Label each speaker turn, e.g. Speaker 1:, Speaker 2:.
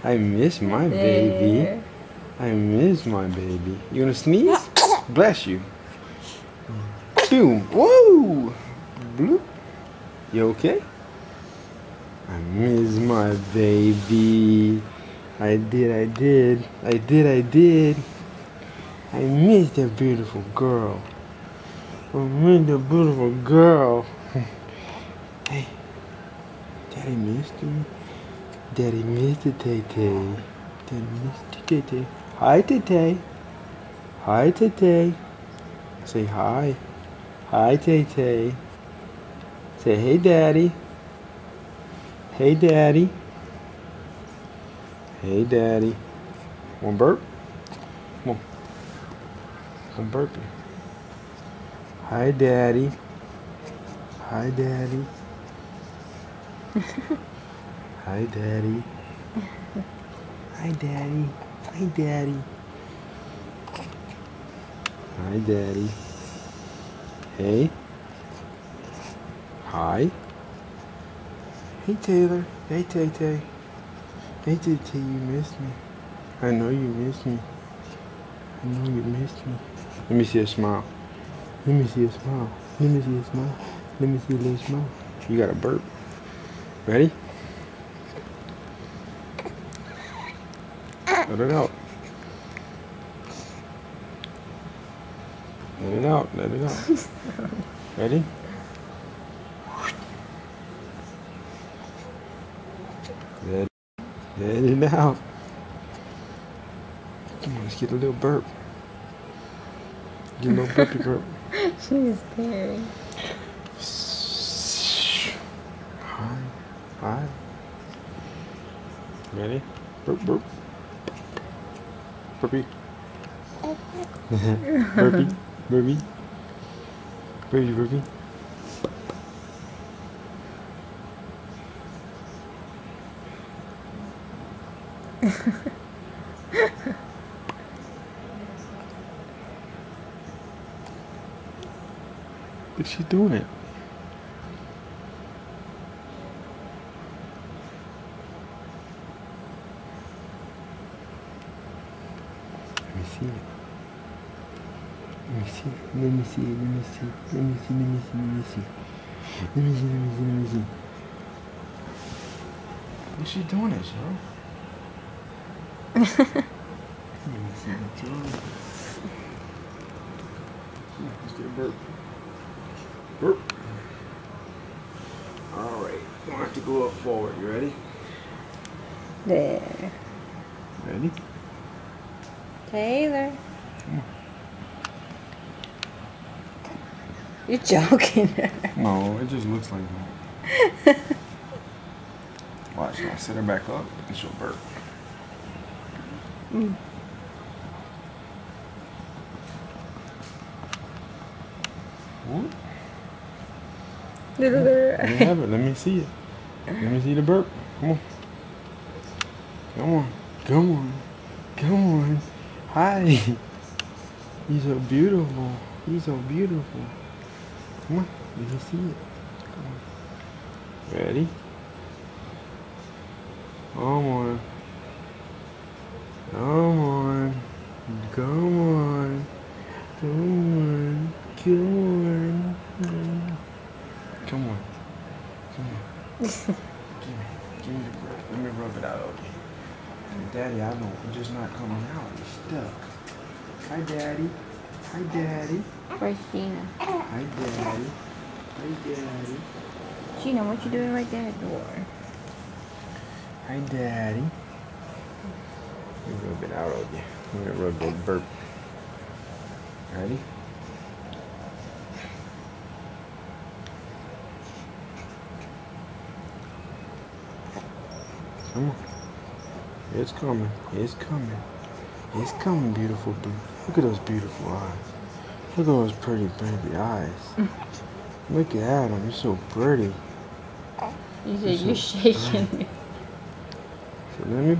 Speaker 1: I miss my baby. I miss my baby. You gonna sneeze? Bless you. Boom. Whoa. Bloop. You okay? I miss my baby. I did. I miss that beautiful girl. I miss the beautiful girl. Hey, Daddy missed you. Daddy missed the Tay-Tay. Daddy missed the Tay-Tay. Hi, Tay-Tay. Hi, Tay-Tay. Say hi. Hi, Tay-Tay. Say, hey, Daddy. Hey, Daddy. Hey, Daddy. One burp? Come on. One burpee. Hi, Daddy. Hi, Daddy. Hi, Daddy. Hi, Daddy. Hi, Daddy. Hi, Daddy. Hey. Hi. Hey, Taylor. Hey, Tay-Tay. Hey, Tay-Tay, you missed me. I know you missed me. I know you missed me. Let me see a smile. Let me see a smile. Let me see a smile. Let me see a little smile. You got a burp. Ready? Let it out. Let it out. Let it out. Ready? Let it out. Come on, let's get a little burp. Get a little burpy burp.
Speaker 2: She's staring.
Speaker 1: Hi. Hi. Ready? Burp, burp. Burpee. Burpee. Burpee. Burpee, burpee. But she's doing it. Let me see it. Let me see. Let me see. Let me see. Let me see. Let me see. Let me see. Let me see. Let me see. Let me see. What's she doing it, Cheryl? Let me see what you're doing. Let's get a burp. Burp. All right. We'll have to go up forward. You ready?
Speaker 2: There.
Speaker 1: Ready?
Speaker 2: Taylor. You're joking.
Speaker 1: No, it just looks like that. Watch, I'll set her back up and she'll burp. What? Let me have it. Let me see it. Let me see the burp. Come on. Come on. Come on. Come on. Hi. You're so beautiful. You're so beautiful. Come on. Let me see it. Come on. Ready? Come on. Come on. Come on. Come on. Come on. Come on. Come on. Give me the breath. Let me rub it out, okay? Daddy, I know. It's just not coming out. It's stuck. Hi, Daddy. Hi, Daddy.
Speaker 2: Where's Sheena?
Speaker 1: Hi, Daddy. Hi, Daddy.
Speaker 2: Sheena, what you doing right there at the door?
Speaker 1: Hi, Daddy. Let me rub it out of you. I'm gonna rub that burp. Ready? Come on. It's coming. It's coming. It's coming, beautiful boo. Look at those beautiful eyes. Look at those pretty baby eyes. Look at them. You're so pretty.
Speaker 2: You said you're shaking.
Speaker 1: So let me